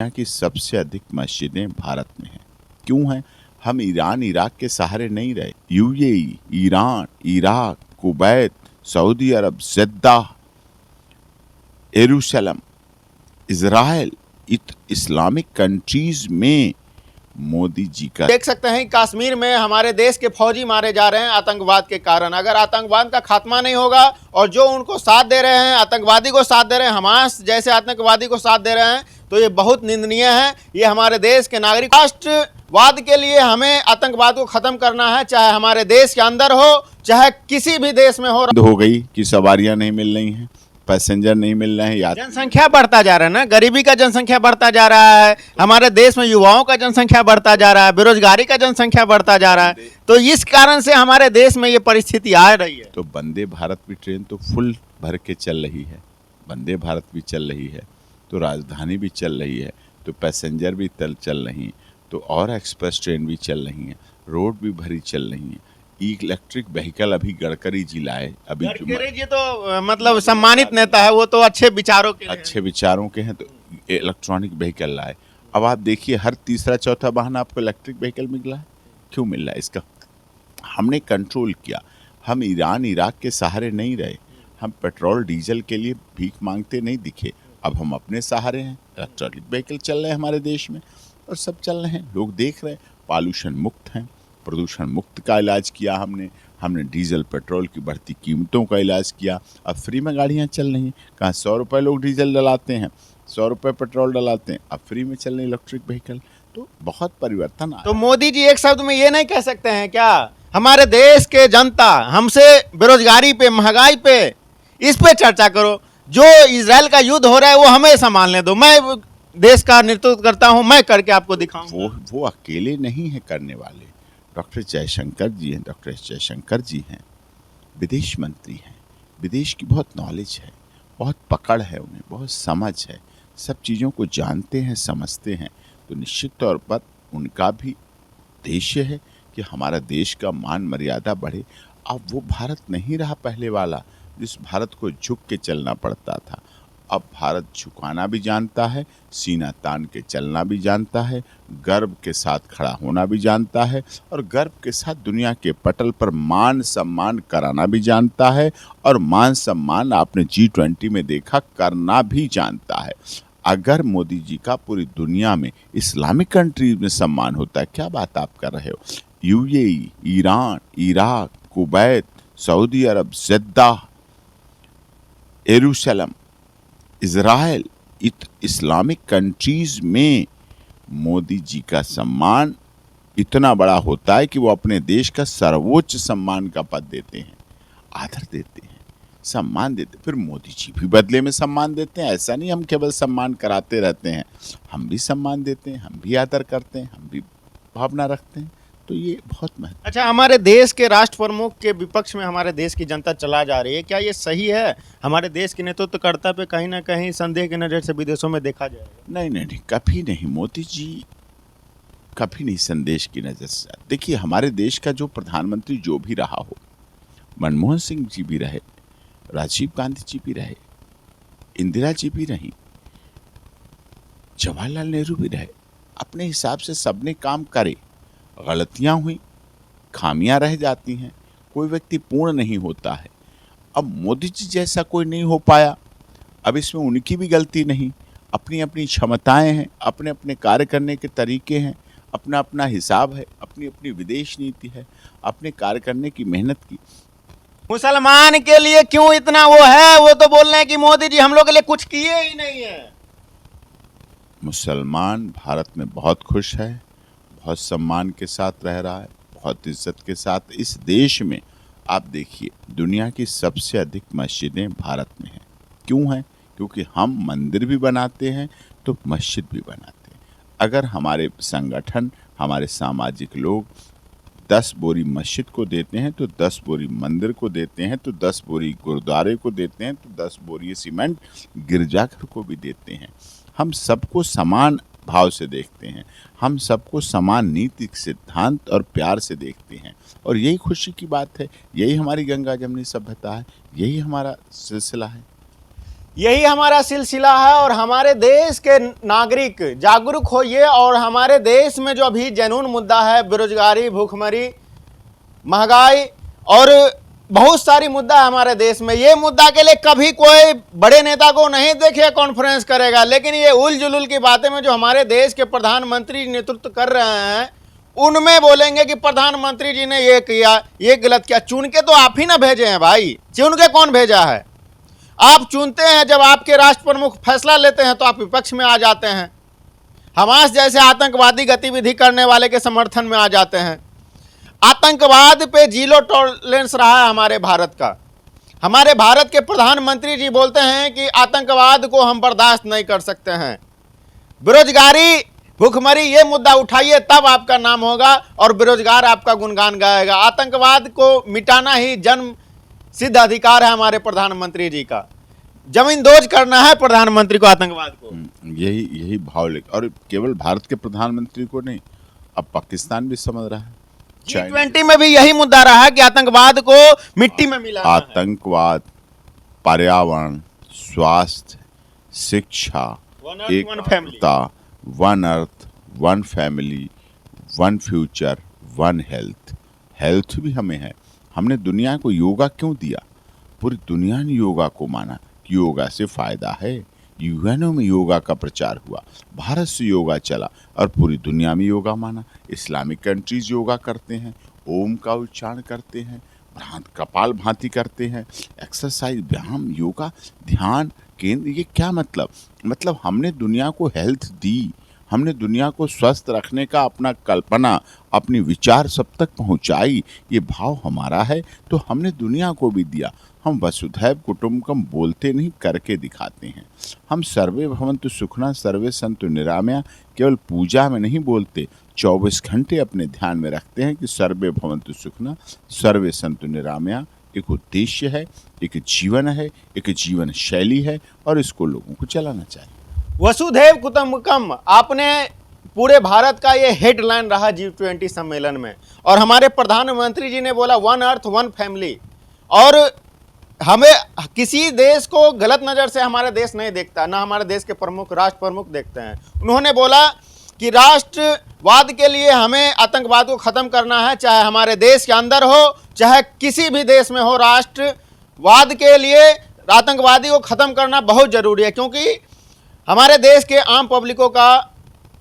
दुनिया की सबसे अधिक मस्जिदें भारत में हैं। क्यों हैं? हम ईरान इराक के सहारे नहीं रहे। UAE, Iran, Iraq, Kuwait, Saudi Arab, Jeddah, यरूशलेम, इजराइल, इस्लामिक कंट्रीज में मोदी जी का देख सकते हैं कश्मीर में हमारे देश के फौजी मारे जा रहे हैं आतंकवाद के कारण। अगर आतंकवाद का खात्मा नहीं होगा और जो उनको साथ दे रहे हैं, आतंकवादी को साथ दे रहे हैं, हमास जैसे आतंकवादी को साथ दे रहे हैं, तो ये बहुत निंदनीय है। ये हमारे देश के नागरिक राष्ट्रवाद के लिए हमें आतंकवाद को खत्म करना है, चाहे हमारे देश के अंदर हो चाहे किसी भी देश में हो गई कि सवारियां नहीं मिल रही हैं, पैसेंजर नहीं मिल रहे हैं, जनसंख्या बढ़ता जा रहा है ना, गरीबी का जनसंख्या बढ़ता जा रहा है, हमारे देश में युवाओं का जनसंख्या बढ़ता जा रहा है, बेरोजगारी का जनसंख्या बढ़ता जा रहा है, तो इस कारण से हमारे देश में ये परिस्थिति आ रही है। तो वंदे भारत भी ट्रेन तो फुल भर के चल रही है, वंदे भारत भी चल रही है, तो राजधानी भी चल रही है, तो पैसेंजर भी चल रही हैं, तो और एक्सप्रेस ट्रेन भी चल रही हैं, रोड भी भरी चल रही हैं। इलेक्ट्रिक व्हीकल अभी गडकरी जी लाए। अभी गडकरी जी तो मतलब सम्मानित नेता है, वो तो अच्छे विचारों के हैं, तो इलेक्ट्रॉनिक व्हीकल लाए। अब आप देखिए हर तीसरा चौथा वाहन आपको इलेक्ट्रिक व्हीकल मिल रहा है। क्यों मिल रहा है? इसका हमने कंट्रोल किया। हम ईरान इराक के सहारे नहीं रहे। हम पेट्रोल डीजल के लिए भीख मांगते नहीं दिखे। अब हम अपने सहारे हैं। इलेक्ट्रॉनिक व्हीकल चल रहे हैं हमारे देश में और सब चल रहे हैं, लोग देख रहे हैं। पॉल्यूशन मुक्त हैं, प्रदूषण मुक्त का इलाज किया हमने डीजल पेट्रोल की बढ़ती कीमतों का इलाज किया। अब फ्री में गाड़ियाँ चल रही हैं। कहाँ 100 रुपये लोग डीजल डलाते हैं, 100 रुपये पेट्रोल डलाते हैं, अब फ्री में चल रही इलेक्ट्रिक व्हीकल। तो बहुत परिवर्तन आया। तो मोदी जी एक शब्द में ये नहीं कह सकते हैं क्या, हमारे देश के जनता हमसे बेरोजगारी पे, महंगाई पे, इस पे चर्चा करो, जो इजराइल का युद्ध हो रहा है वो हमें संभालने दो, मैं देश का नेतृत्व करता हूं, मैं करके आपको दिखाऊं। वो अकेले नहीं है करने वाले। डॉक्टर जयशंकर जी हैं, डॉक्टर जयशंकर जी हैं, विदेश मंत्री हैं, विदेश की बहुत नॉलेज है, बहुत पकड़ है उन्हें, बहुत समझ है, सब चीज़ों को जानते हैं, समझते हैं। तो निश्चित तौर पर उनका भी उद्देश्य है कि हमारा देश का मान मर्यादा बढ़े। अब वो भारत नहीं रहा पहले वाला, जिस भारत को झुक के चलना पड़ता था। अब भारत झुकाना भी जानता है, सीना तान के चलना भी जानता है, गर्व के साथ खड़ा होना भी जानता है और गर्व के साथ दुनिया के पटल पर मान सम्मान कराना भी जानता है। और मान सम्मान आपने G20 में देखा, करना भी जानता है। अगर मोदी जी का पूरी दुनिया में इस्लामिक कंट्रीज में सम्मान होता है, क्या बात आप कर रहे हो? UAE, Iran, Iraq, Kuwait, Saudi Arab, Jeddah, यरूशलेम, इजराइल, इस्लामिक कंट्रीज में मोदी जी का सम्मान इतना बड़ा होता है कि वो अपने देश का सर्वोच्च सम्मान का पद देते हैं, आदर देते हैं, सम्मान देते हैं। फिर मोदी जी भी बदले में सम्मान देते हैं। ऐसा नहीं हम केवल सम्मान कराते रहते हैं, हम भी सम्मान देते हैं, हम भी आदर करते हैं, हम भी भावना रखते हैं। तो ये बहुत महत्व। अच्छा, हमारे देश के राष्ट्र प्रमुख के विपक्ष में हमारे देश की जनता चला जा रही है, क्या ये सही है? हमारे देश के नेतृत्वकर्ता पे कहीं ना कहीं संदेह की नजर से विदेशों में देखा जाएगा। नहीं, कभी नहीं। मोदी जी कभी नहीं संदेश की नजर से। देखिए, हमारे देश का जो प्रधानमंत्री जो भी रहा हो, मनमोहन सिंह जी भी रहे, राजीव गांधी जी भी रहे, इंदिरा जी भी रही, जवाहरलाल नेहरू भी रहे, अपने हिसाब से सबने काम करे। गलतियां हुई, खामियां रह जाती हैं, कोई व्यक्ति पूर्ण नहीं होता है। अब मोदी जी जैसा कोई नहीं हो पाया, अब इसमें उनकी भी गलती नहीं। अपनी अपनी क्षमताएं हैं, अपने अपने कार्य करने के तरीके हैं, अपना अपना हिसाब है, अपनी अपनी विदेश नीति है, अपने कार्य करने की मेहनत की। मुसलमान के लिए क्यों इतना वो है? वो तो बोल रहे हैं कि मोदी जी हम लोग के लिए कुछ किए ही नहीं है। मुसलमान भारत में बहुत खुश है, बहुत सम्मान के साथ रह रहा है, बहुत इज्जत के साथ। इस देश में आप देखिए, दुनिया की सबसे अधिक मस्जिदें भारत में हैं। क्यों हैं? क्योंकि हम मंदिर भी बनाते हैं तो मस्जिद भी बनाते हैं। अगर हमारे संगठन, हमारे सामाजिक लोग 10 बोरी मस्जिद को देते हैं, तो 10 बोरी मंदिर को देते हैं, तो 10 बोरी गुरुद्वारे को देते हैं, तो 10 बोरी सीमेंट गिरजाघर को भी देते हैं। हम सबको समान भाव से देखते हैं, हम सबको समान नीतिक सिद्धांत और प्यार से देखते हैं। और यही खुशी की बात है, यही हमारी गंगा जमनी सभ्यता है, यही हमारा सिलसिला है। यही हमारा सिलसिला है और हमारे देश के नागरिक जागरूक होइए और हमारे देश में जो अभी जनून मुद्दा है बेरोजगारी, भूखमरी, महंगाई और बहुत सारी मुद्दा है हमारे देश में। ये मुद्दा के लिए कभी कोई बड़े नेता को नहीं देखे कॉन्फ्रेंस करेगा, लेकिन ये उल जुलूल की बातें में जो हमारे देश के प्रधानमंत्री नेतृत्व कर रहे हैं उनमें बोलेंगे कि प्रधानमंत्री जी ने ये किया, ये गलत किया। चुन के तो आप ही ना भेजे हैं भाई, चुन के कौन भेजा है? आप चुनते हैं, जब आपके राष्ट्र प्रमुख फैसला लेते हैं तो आप विपक्ष में आ जाते हैं, हमास जैसे आतंकवादी गतिविधि करने वाले के समर्थन में आ जाते हैं। आतंकवाद पे जीरो टॉलरेंस रहा है हमारे भारत का। हमारे भारत के प्रधानमंत्री जी बोलते हैं कि आतंकवाद को हम बर्दाश्त नहीं कर सकते हैं। बेरोजगारी, भूखमरी ये मुद्दा उठाइए तब आपका नाम होगा और बेरोजगार आपका गुणगान गाएगा। आतंकवाद को मिटाना ही जन्म सिद्ध अधिकार है हमारे प्रधानमंत्री जी का। जमींदोज करना है प्रधानमंत्री को, आतंकवाद को। यही भाव लेकर, और केवल भारत के प्रधानमंत्री को नहीं, अब पाकिस्तान भी समझ रहा है। G20 में भी यही मुद्दा रहा है कि आतंकवाद को मिट्टी में मिलाना है। आतंकवाद, पर्यावरण, स्वास्थ्य, शिक्षा, एकता, one earth, one family, one future, one health. Health भी हमें है। हमने दुनिया को योगा क्यों दिया? पूरी दुनिया ने योगा को माना कि योगा से फायदा है। यूएनओ में योगा का प्रचार हुआ, भारत से योगा चला और पूरी दुनिया में योगा माना। इस्लामिक कंट्रीज योगा करते हैं, ओम का उच्चारण करते हैं, कपाल भांति करते हैं, एक्सरसाइज, व्यायाम, योगा, ध्यान केंद्र। ये क्या मतलब हमने दुनिया को हेल्थ दी, हमने दुनिया को स्वस्थ रखने का अपना कल्पना, अपनी विचार सब तक पहुंचाई। ये भाव हमारा है तो हमने दुनिया को भी दिया। हम वसुधैव कुटुंबकम बोलते नहीं, करके दिखाते हैं। हम सर्वे भवन्तु सुखना सर्वे सन्तु निरामया केवल पूजा में नहीं बोलते, 24 घंटे अपने ध्यान में रखते हैं कि सर्वे भवन्तु सुखना सर्वे सन्तु निरामया एक उद्देश्य है, एक जीवन है, एक जीवन शैली है और इसको लोगों को चलाना चाहिए। वसुधैव कुटुंबकम आपने पूरे भारत का ये हेडलाइन रहा G20 सम्मेलन में, और हमारे प्रधानमंत्री जी ने बोला वन अर्थ वन फैमिली। और हमें किसी देश को गलत नज़र से हमारे देश नहीं देखता, ना हमारे देश के प्रमुख, राष्ट्र प्रमुख देखते हैं। उन्होंने बोला कि राष्ट्रवाद के लिए हमें आतंकवाद को ख़त्म करना है, चाहे हमारे देश के अंदर हो चाहे किसी भी देश में हो। राष्ट्रवाद के लिए आतंकवादी को ख़त्म करना बहुत ज़रूरी है, क्योंकि हमारे देश के आम पब्लिकों का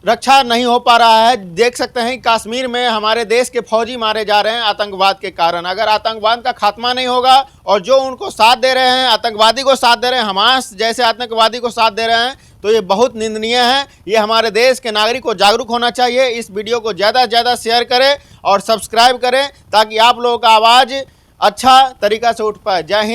रक्षा नहीं हो पा रहा है। देख सकते हैं कश्मीर में हमारे देश के फौजी मारे जा रहे हैं आतंकवाद के कारण। अगर आतंकवाद का खात्मा नहीं होगा और जो उनको साथ दे रहे हैं, आतंकवादी को साथ दे रहे हैं, हमास जैसे आतंकवादी को साथ दे रहे हैं, तो ये बहुत निंदनीय है। ये हमारे देश के नागरिक को जागरूक होना चाहिए। इस वीडियो को ज़्यादा से ज़्यादा शेयर करें और सब्सक्राइब करें ताकि आप लोगों का आवाज़ अच्छा तरीका से उठ पाए। जय हिंद।